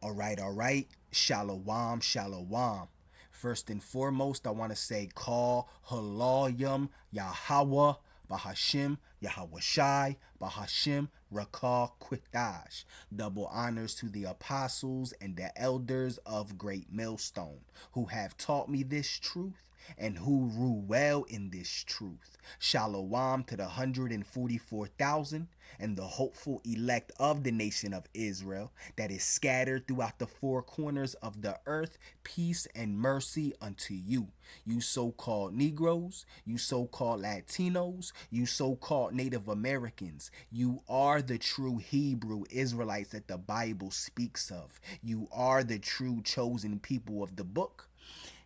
All right. Shalom, shalom. First and foremost, I want to say call halayim Yahweh Bahashim Yahweh Shai Bahashim Rakah Quitash. Double honors to the apostles and the elders of Great Millstone who have taught me this truth and who rule well in this truth. Shalom to the 144,000 and the hopeful elect of the nation of Israel that is scattered throughout the four corners of the earth. Peace and mercy unto you. You so-called Negroes, you so-called Latinos, you so-called Native Americans. You are the true Hebrew Israelites that the Bible speaks of. You are the true chosen people of the book.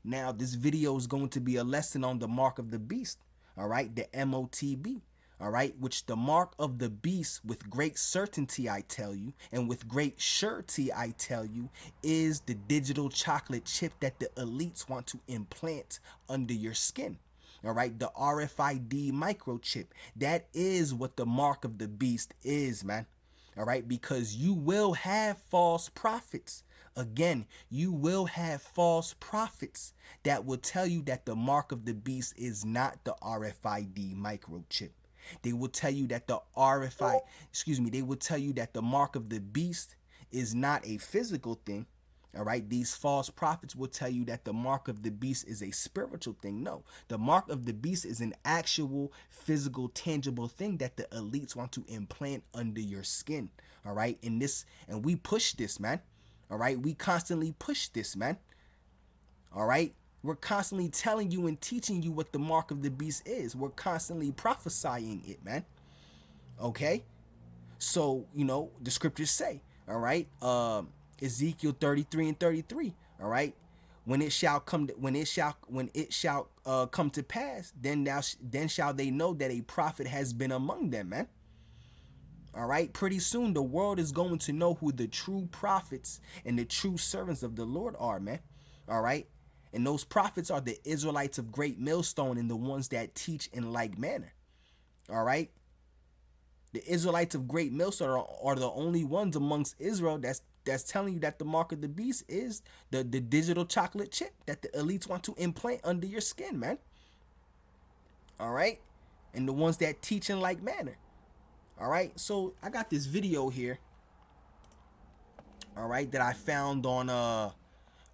Now, this video is going to be a lesson on the mark of the beast, all right, the Motb, all right, which the mark of the beast with great certainty, I tell you, and with great surety, I tell you, is the digital chocolate chip that the elites want to implant under your skin. All right, the RFID microchip. That is what the mark of the beast is, man. All right, because you will have false prophets. Again, you will have false prophets that will tell you that the mark of the beast is not the RFID microchip. They will tell you that they will tell you that the mark of the beast is not a physical thing. All right, these false prophets will tell you that the mark of the beast is a spiritual thing. No, the mark of the beast is an actual physical, tangible thing that the elites want to implant under your skin. All right, and we push this, man. All right, we constantly push this, man. All right, we're constantly telling you and teaching you what the mark of the beast is. We're constantly prophesying it, man. Okay, so the scriptures say, all right, Ezekiel 33 and 33. All right, when it shall come to pass, then shall they know that a prophet has been among them, man. All right, pretty soon the world is going to know who the true prophets and the true servants of the Lord are, man. All right, and those prophets are the Israelites of Great Millstone and the ones that teach in like manner. All right, the Israelites of Great Millstone are the only ones amongst Israel that's telling you that the mark of the beast is the digital chocolate chip that the elites want to implant under your skin, man. All right, and the ones that teach in like manner. All right, so I got this video here, all right, that I found on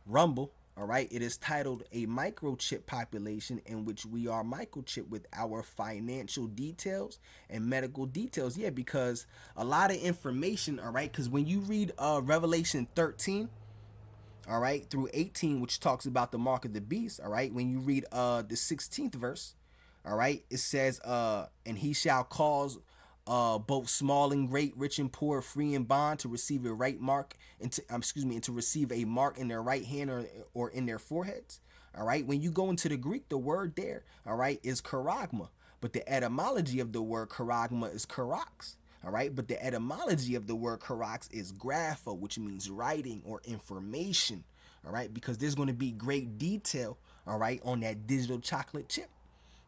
Rumble. All right, it is titled "A Microchip Population in Which We Are Microchipped with Our Financial Details and Medical Details." Yeah, because a lot of information, all right, because when you read Revelation 13, all right, through 18, which talks about the mark of the beast, all right, when you read the 16th verse, all right, it says, and he shall cause both small and great, rich and poor, free and bond, to receive a right mark, and to receive a mark in their right hand or in their foreheads. All right, when you go into the Greek, the word there, all right, is charagma, but the etymology of the word charagma is charax. All right, but the etymology of the word charax is grapho, which means writing or information. All right, because there's going to be great detail, all right, on that digital chocolate chip.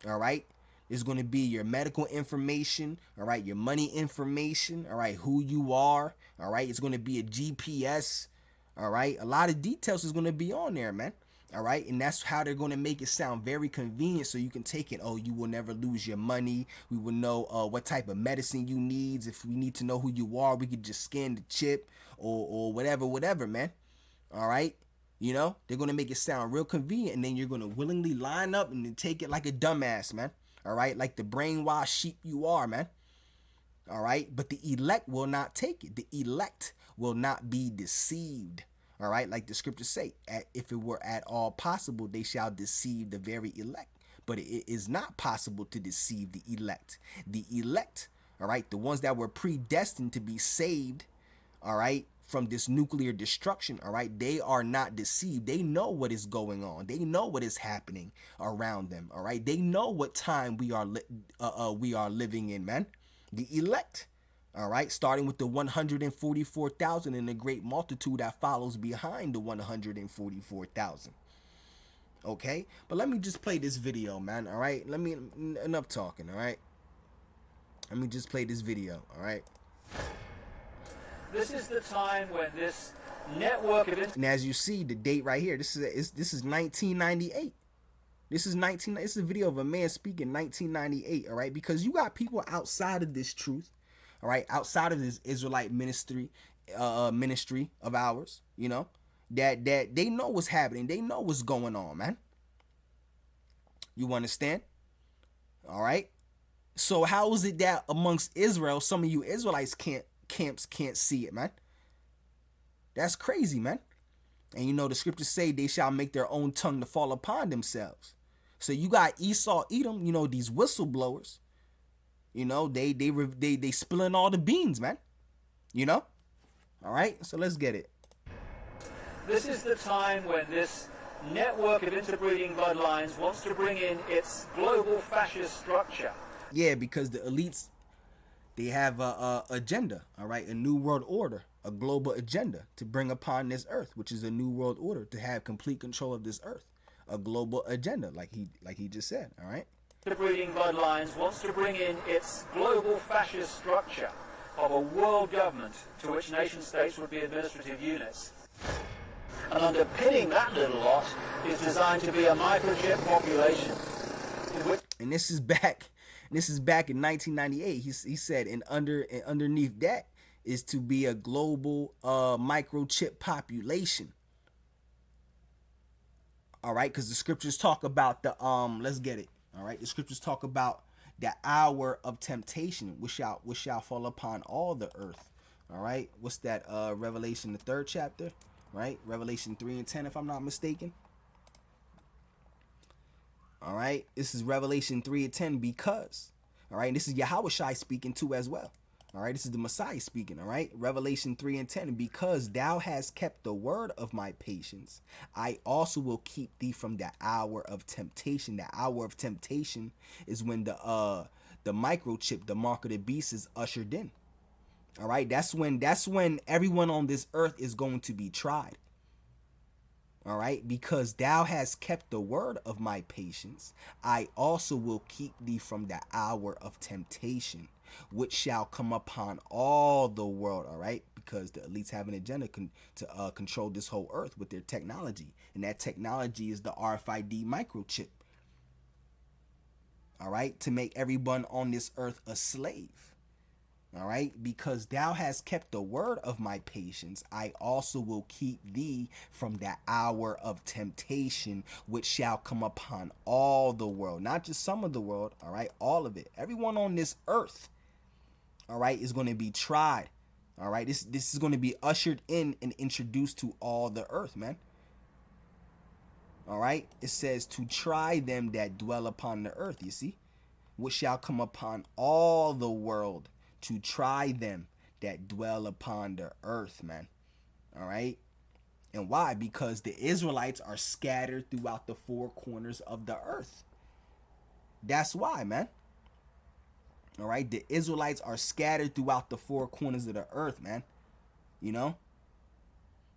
All right, there's going to be your medical information, all right, your money information, all right, who you are, all right, it's going to be a GPS, all right, a lot of details is going to be on there, man. All right, and that's how they're going to make it sound very convenient so you can take it. Oh, you will never lose your money. We will know what type of medicine you need. If we need to know who you are, we could just scan the chip or whatever, man. All right, they're going to make it sound real convenient, and then you're going to willingly line up and then take it like a dumbass, man. All right, like the brainwashed sheep you are, man. All right, but the elect will not take it. The elect will not be deceived. All right, like the scriptures say, if it were at all possible, they shall deceive the very elect. But it is not possible to deceive the elect. The elect, all right, the ones that were predestined to be saved, all right, from this nuclear destruction, all right, they are not deceived. They know what is going on. They know what is happening around them, all right. They know what time we are living in, man. The elect, all right, starting with the 144,000 and the great multitude that follows behind the 144,000. Okay, but let me just play this video, man. All right, enough talking. All right, let me just play this video. All right. This is the time when this network of... And as you see, the date right here, this is 1998. This is a video of a man speaking 1998, all right? Because you got people outside of this truth, all right, outside of this Israelite ministry of ours, you know, that they know what's happening. They know what's going on, man. You understand? All right? So how is it that amongst Israel, some of you Israelites can't see it, man? That's crazy, man. And you know the scriptures say they shall make their own tongue to fall upon themselves. So you got Esau, Edom, you know, these whistleblowers. You know, they spilling all the beans, man. You know? All right, so let's get it. This is the time when this network of interbreeding bloodlines wants to bring in its global fascist structure. Yeah, because the elites, they have a agenda, all right, a new world order, a global agenda to bring upon this earth, which is a new world order to have complete control of this earth, a global agenda, like he just said, all right. Interbreeding bloodlines wants to bring in its global fascist structure of a world government to which nation states would be administrative units. And underpinning that little lot is designed to be a microchip population. And this is back in 1998. He said, and underneath that is to be a global microchip population. All right, because the scriptures talk about the let's get it. All right, the scriptures talk about the hour of temptation, which shall fall upon all the earth. All right, what's that? Revelation, the 3rd chapter, right? Revelation 3:10, if I'm not mistaken. All right, this is Revelation 3:10 because, all right, this is Yahushua speaking too as well. All right, this is the Messiah speaking. All right, Revelation 3:10, because thou hast kept the word of my patience, I also will keep thee from the hour of temptation. The hour of temptation is when the microchip, the mark of the beast, is ushered in. All right, that's when everyone on this earth is going to be tried. All right, because thou hast kept the word of my patience, I also will keep thee from the hour of temptation, which shall come upon all the world. All right, because the elites have an agenda to control this whole earth with their technology, and that technology is the RFID microchip. All right, to make everyone on this earth a slave. All right, because thou hast kept the word of my patience, I also will keep thee from the hour of temptation, which shall come upon all the world, not just some of the world. All right, all of it. Everyone on this earth, all right, is going to be tried. All right, this is going to be ushered in and introduced to all the earth, man. All right, it says to try them that dwell upon the earth, you see, which shall come upon all the world, to try them that dwell upon the earth, man. All right. And why? Because the Israelites are scattered throughout the 4 corners of the earth. That's why, man. All right. The Israelites are scattered throughout the 4 corners of the earth, man. You know?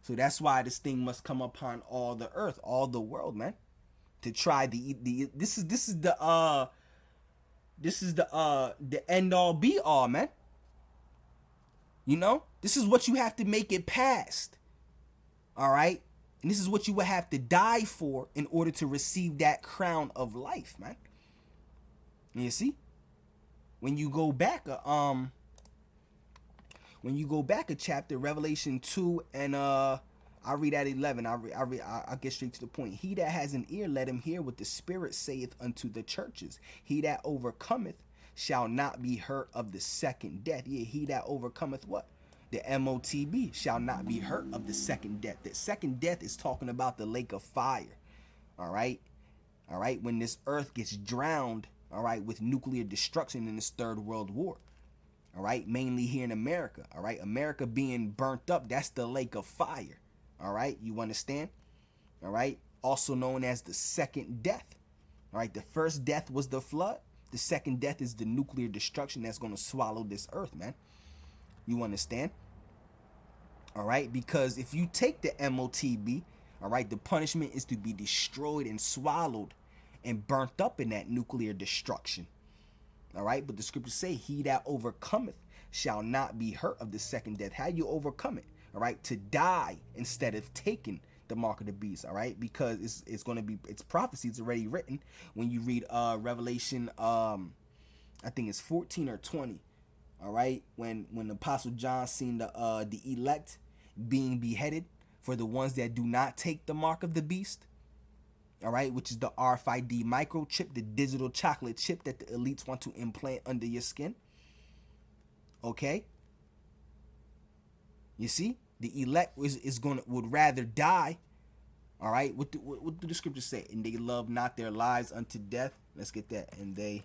So that's why this thing must come upon all the earth, all the world, man. To try this is the end all be all, man. You know, this is what you have to make it past. All right, and this is what you would have to die for in order to receive that crown of life, man. And you see, when you go back a chapter, Revelation 2, and I read at 11. I'll get straight to the point. He that has an ear, let him hear what the Spirit saith unto the churches. He that overcometh shall not be hurt of the second death. Yeah, he that overcometh what? The Motb shall not be hurt of the second death. The second death is talking about the lake of fire. All right. All right. When this earth gets drowned, all right, with nuclear destruction in this 3rd World War. All right. Mainly here in America. All right. America being burnt up. That's the lake of fire. All right. You understand? All right. Also known as the second death. All right. The first death was the flood. The second death is the nuclear destruction that's going to swallow this earth, man. You understand? All right, because if you take the Motb, all right, the punishment is to be destroyed and swallowed and burnt up in that nuclear destruction. All right, but the scriptures say, he that overcometh shall not be hurt of the second death. How you overcome it? All right, to die instead of taking the mark of the beast. All right, because it's going to be, it's prophecy. It's already written when you read Revelation. I think it's 14 or 20. All right, when the Apostle John seen the elect being beheaded for the ones that do not take the mark of the beast. All right, which is the RFID microchip, the digital chocolate chip that the elites want to implant under your skin. Okay, you see, the elect would rather die. All right, what do the scriptures say? And they love not their lives unto death. Let's get that. And they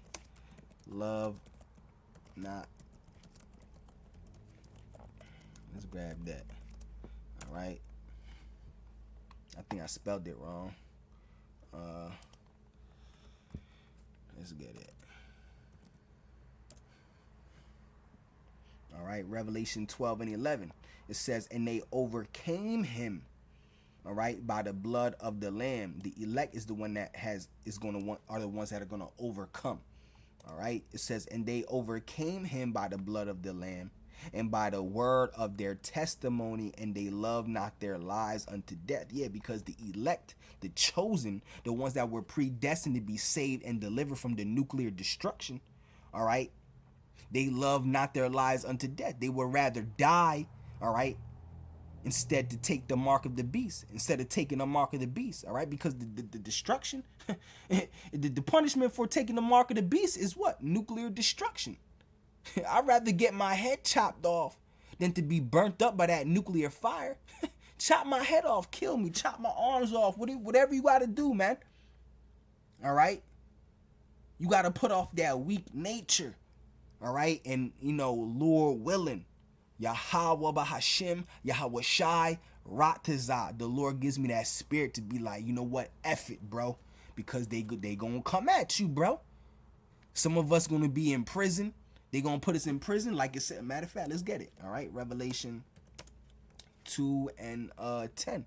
love not. Let's grab that. All right. I think I spelled it wrong. Let's get it. All right, Revelation 12 and 11. It says, and they overcame him, all right, by the blood of the Lamb. The elect is the one that are the ones that are going to overcome. All right, it says, and they overcame him by the blood of the Lamb and by the word of their testimony, and they love not their lives unto death. Yeah, because the elect, the chosen, the ones that were predestined to be saved and delivered from the nuclear destruction, all right, they love not their lives unto death. They would rather die, all right, instead to take the mark of the beast, instead of taking the mark of the beast, all right, because the destruction, the punishment for taking the mark of the beast is what? Nuclear destruction. I'd rather get my head chopped off than to be burnt up by that nuclear fire. Chop my head off, kill me, chop my arms off, whatever you got to do, man. All right? You got to put off that weak nature, all right? And, Lord willing, Yahweh Bahashim, Yahweh Shai, Ratazah, the Lord gives me that spirit to be like, you know what, F it, bro. Because they gonna come at you, bro. Some of us gonna be in prison. They gonna put us in prison, like I said. Matter of fact, let's get it. All right, Revelation 2 and 10.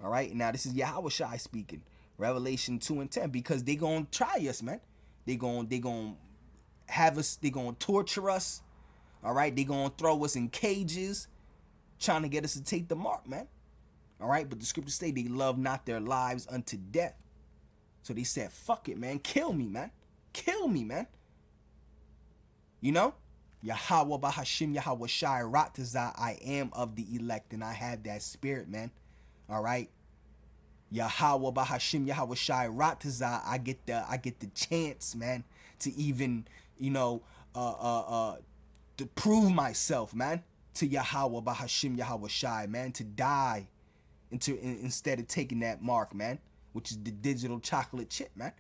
All right, now this is Yahweh Shai speaking. Revelation 2 and 10, because they gonna try us, man. They gonna have us. They gonna torture us. All right, they gonna throw us in cages, trying to get us to take the mark, man. All right, but the scriptures say they love not their lives unto death. So they said, fuck it, man. Kill me, man. Kill me, man. Yahweh Bahashim, Yahweh Shai, Ratazah, I am of the elect, and I have that spirit, man. All right. Yahweh Bahashim, Yahweh Shai, Ratazah, I get the chance, man, to even, to prove myself, man, to Yahweh Bahashim, Yahweh Shai, man, to die instead of taking that mark, man, which is the digital chocolate chip, man.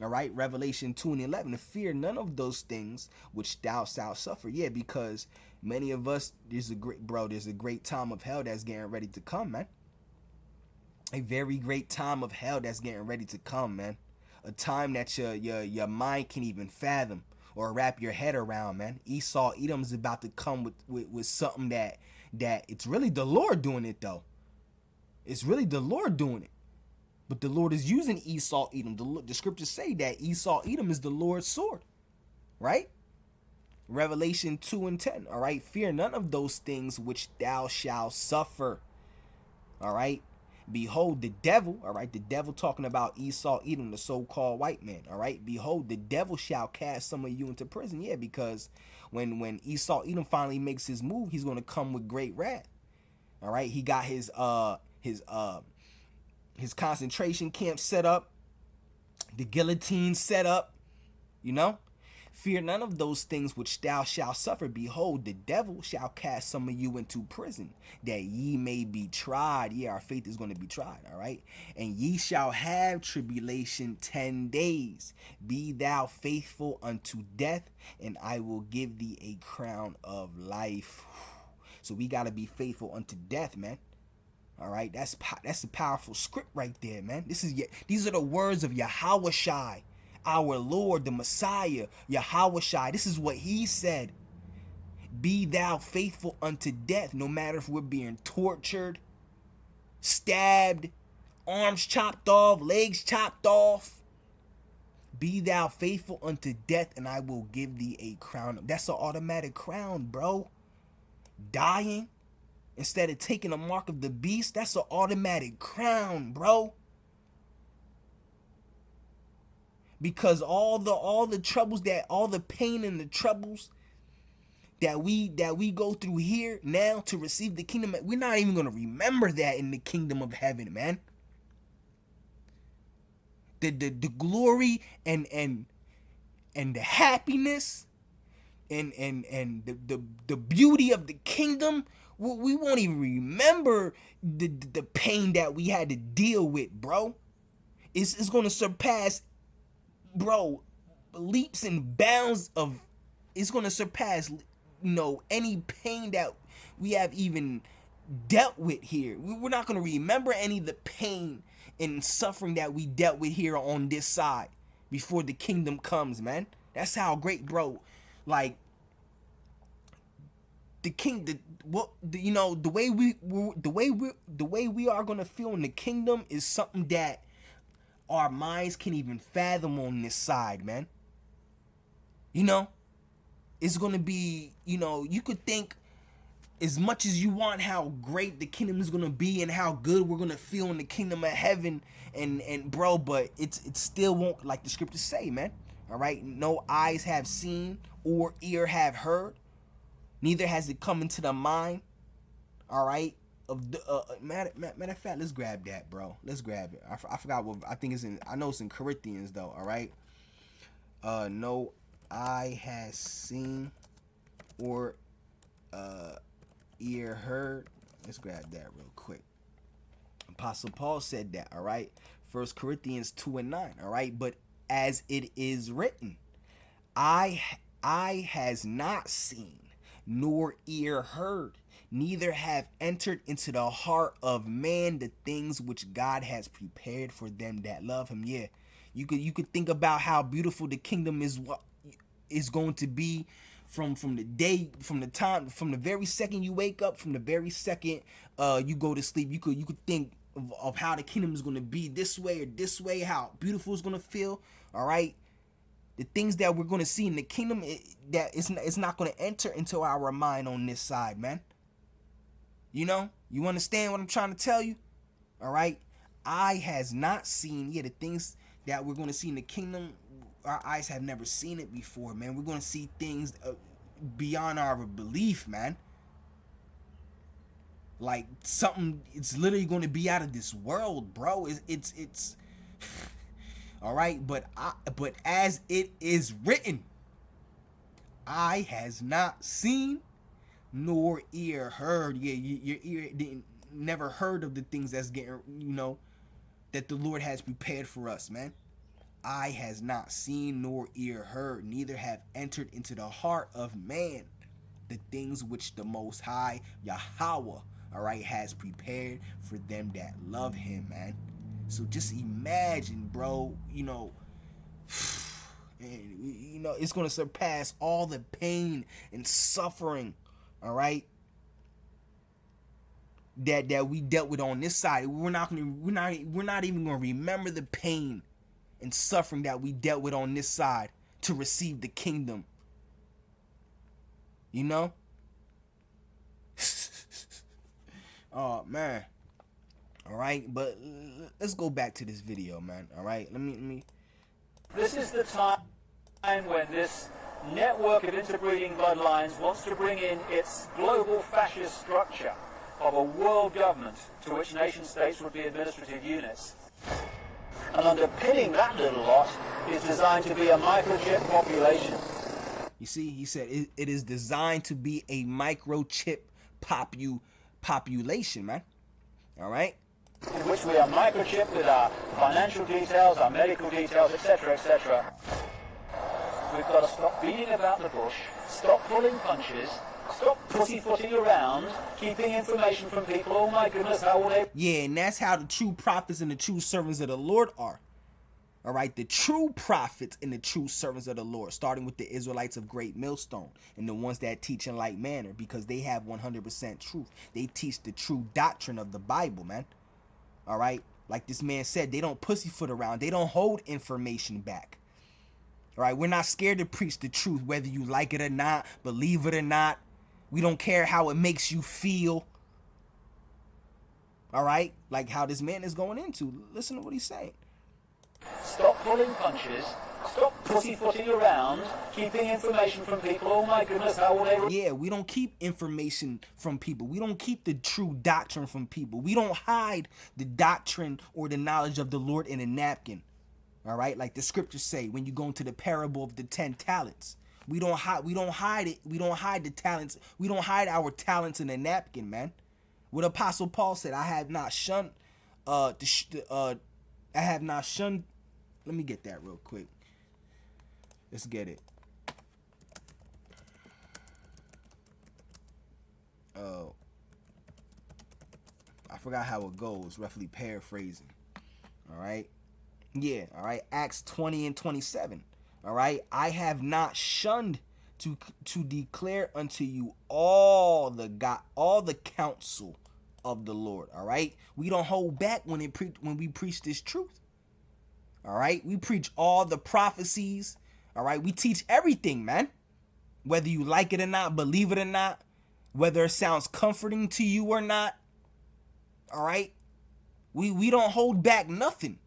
All right, Revelation 2 and 11, to fear none of those things which thou shalt suffer. Yeah, because many of us, there's a great time of hell that's getting ready to come, man. A very great time of hell that's getting ready to come, man. A time that your mind can't even fathom or wrap your head around, man. Esau Edom's about to come with something that it's really the Lord doing it, though. It's really the Lord doing it. But the Lord is using Esau Edom. The scriptures say that Esau Edom is the Lord's sword, right? Revelation 2 and 10, all right? Fear none of those things which thou shalt suffer, all right? Behold, the devil, all right? The devil talking about Esau Edom, the so-called white man, all right? Behold, the devil shall cast some of you into prison. Yeah, because when Esau Edom finally makes his move, he's going to come with great wrath, all right? He got his concentration camp set up, the guillotine set up, Fear none of those things which thou shalt suffer. Behold, the devil shall cast some of you into prison, that ye may be tried. Yeah, our faith is going to be tried, all right? And ye shall have tribulation 10 days. Be thou faithful unto death, and I will give thee a crown of life. So we got to be faithful unto death, man. All right, that's a powerful script right there, man. These are the words of Yahweh Shai, our Lord, the Messiah, Yahweh Shai. This is what he said. Be thou faithful unto death, no matter if we're being tortured, stabbed, arms chopped off, legs chopped off, Be thou faithful unto death, and I will give thee a crown. That's an automatic crown, bro. Dying instead of taking the mark of the beast, that's an automatic crown, bro. Because all the troubles, that all the pain and the troubles that we go through here now to receive the kingdom, we're not even gonna remember that in the kingdom of heaven, man. The glory and the happiness and the beauty of the kingdom, we won't even remember the pain that we had to deal with, bro. It's gonna surpass, bro, leaps and bounds of, it's gonna surpass, any pain that we have even dealt with here. We're not gonna remember any of the pain and suffering that we dealt with here on this side before the kingdom comes, man. That's how great, bro. Like the way we are gonna feel in the kingdom is something that our minds can even fathom on this side, man. It's gonna be, you could think as much as you want how great the kingdom is gonna be and how good we're gonna feel in the kingdom of heaven, and bro, but it still won't, like the scriptures say, man. All right, no eyes have seen or ear have heard, neither has it come into the mind. All right, of the matter of fact, let's grab that, bro. Let's grab it. I forgot what I think it's in. I know it's in Corinthians though. All right, no eye has seen or ear heard. Let's grab that real quick. Apostle Paul said that, all right? 1 Corinthians 2:9, all right? But as it is written, eye has not seen, nor ear heard, neither have entered into the heart of man the things which God has prepared for them that love him. Yeah, you could think about how beautiful the kingdom is going to be from the very second you wake up, from the very second you go to sleep. You could think of how the kingdom is going to be this way or this way, how beautiful it's going to feel. All right, the things that we're going to see in the kingdom, it's not going to enter into our mind on this side, man. You understand what I'm trying to tell you? All right, eye has not seen, the things that we're going to see in the kingdom. Our eyes have never seen it before, man. We're going to see things beyond our belief, man. Like something, it's literally going to be out of this world, bro. It's all right, but as it is written, eye has not seen, nor ear heard. Yeah, your ear never heard of the things that's getting, that the Lord has prepared for us, man. Eye has not seen, nor ear heard, neither have entered into the heart of man the things which the Most High Yahweh, all right, has prepared for them that love him, man. So just imagine, bro, it's going to surpass all the pain and suffering, all right, that we dealt with on this side. We're not even going to remember the pain and suffering that we dealt with on this side to receive the kingdom. Oh man. All right, but let's go back to this video, man. All right, let me. This is the time when this network of interbreeding bloodlines wants to bring in its global fascist structure of a world government to which nation states would be administrative units. And underpinning that little lot is designed to be a microchip population. You see, he said it is designed to be a microchip population, man. All right? In which we are microchipped with our financial details, our medical details, etc., etc. We've got to stop beating about the bush, stop pulling punches, stop pussyfooting around, keeping information from people. Oh my goodness, how will they... Yeah, and that's how the true prophets and the true servants of the Lord are. All right, the true prophets and the true servants of the Lord, starting with the Israelites of Great Millstone and the ones that teach in like manner, because they have 100% truth. They teach the true doctrine of the Bible, man. All right, like this man said, they don't pussyfoot around. They don't hold information back. All right, we're not scared to preach the truth, whether you like it or not, believe it or not. We don't care how it makes you feel. All right, like how this man is going into. Listen to what he's saying. Stop pulling punches. Stop pussyfooting around, keeping information from people. Oh my goodness, how will they... Yeah, we don't keep information from people. We don't keep the true doctrine from people. We don't hide the doctrine or the knowledge of the Lord in a napkin. All right, like the scriptures say when you go into the parable of the 10 talents. We don't hide it. We don't hide the talents. We don't hide our talents in a napkin, man. What Apostle Paul said, I have not shunned I have not shunned. Let me get that real quick. Let's get it. I forgot how it goes, roughly paraphrasing. All right. Yeah, all right. Acts 20 and 27. All right. I have not shunned to declare unto you all the counsel of the Lord. All right. We don't hold back when we preach this truth. All right. We preach all the prophecies. All right. We teach everything, man. Whether you like it or not, believe it or not, whether it sounds comforting to you or not. All right. We don't hold back nothing.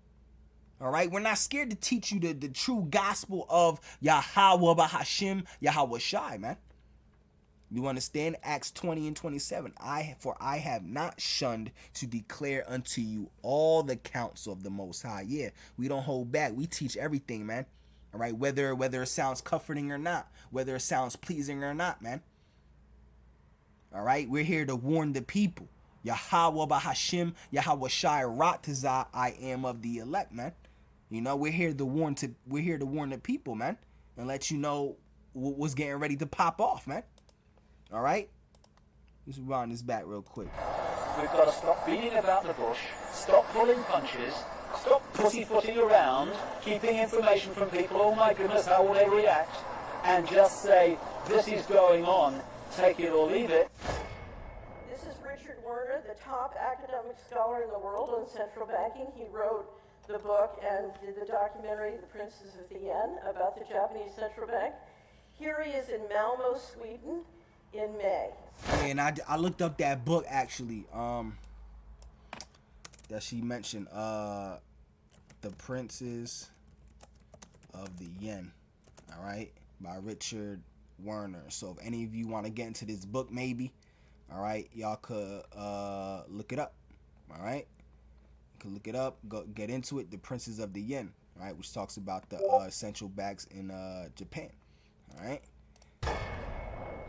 All right, we're not scared to teach you the true gospel of Yahweh Bahashim, Yahweh Shai, man. You understand? Acts 20 and 27. I have not shunned to declare unto you all the counsel of the Most High. Yeah, we don't hold back. We teach everything, man. All right, whether it sounds comforting or not, whether it sounds pleasing or not, man. All right, we're here to warn the people. Yahweh Bahashim, Yahweh Shai Ratazah, I am of the elect, man. You know, we're here to warn the people, man, and let you know what's getting ready to pop off, man. All right, let's round this back real quick. We've got to stop beating about the bush, stop pulling punches, stop pussyfooting around, keeping information from people. Oh my goodness, how will they react? And just say, this is going on, take it or leave it. This is Richard Werner, the top academic scholar in the world on central banking. He wrote the book and did the documentary, The Princes of the Yen, about the Japanese central bank. Here he is in Malmo, Sweden, in May. And I looked up that book actually, that she mentioned, The Princes of the Yen, all right, by Richard Werner. So if any of you want to get into this book, maybe, all right, y'all could look it up, all right. Look it up, go get into it. The Princes of the Yen, right, which talks about the central banks in Japan. All right.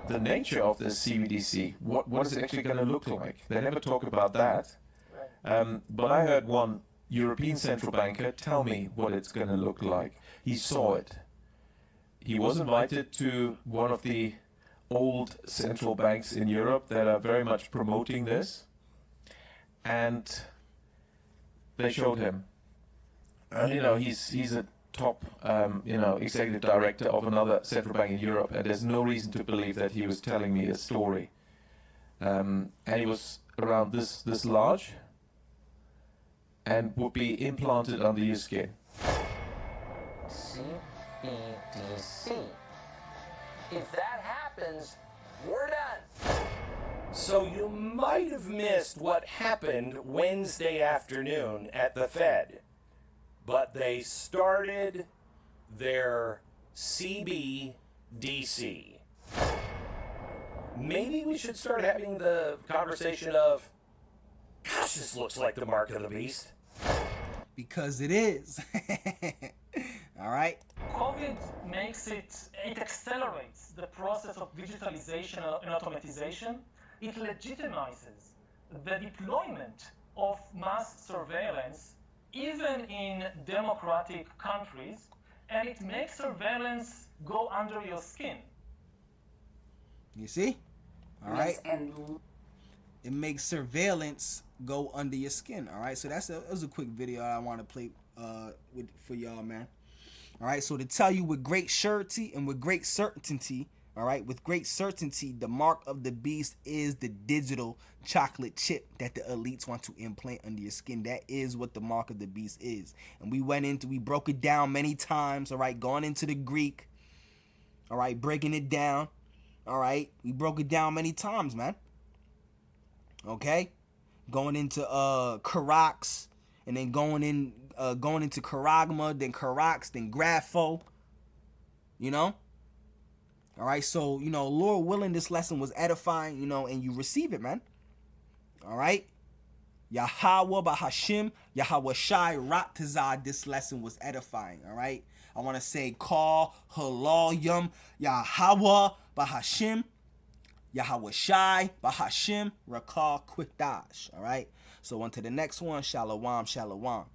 The nature of the CBDC, what is it actually going to look like? They never talk about that. But I heard one European central banker tell me what it's going to look like. He saw it. He was invited to one of the old central banks in Europe that are very much promoting this, and they showed him, and he's a top executive director of another central bank in Europe, and there's no reason to believe that he was telling me a story. And he was around this large, and would be implanted under your skin. CBDC. If that happens, we're done. So you might have missed what happened Wednesday afternoon at the Fed, but they started their CBDC. Maybe we should start having the conversation of, gosh, this looks like the mark of the beast. Because it is. All right. COVID it accelerates the process of digitalization and automatization. It legitimizes the deployment of mass surveillance even in democratic countries, and it makes surveillance go under your skin. You see? All right. And it makes surveillance go under your skin. All right. So that was a quick video I want to play for y'all, man. All right. So to tell you with great surety and with great certainty, All right, with great certainty, the mark of the beast is the digital chocolate chip that the elites want to implant under your skin. That is what the mark of the beast is. And we broke it down many times, all right, going into the Greek, all right, breaking it down, all right. We broke it down many times, man. Okay? Going into Karax, and then going into Karagma, then Karax, then Grapho, you know? All right, so, Lord willing, this lesson was edifying, and you receive it, man. All right? Yahweh Bahashim, Yahweh Shai Raptazah, this lesson was edifying, all right? I want to say, call Halalyum, Yahweh Bahashim, Yahweh Shai Bahashim, Rakal Quitash, all right? So on to the next one, Shalom, Shalom.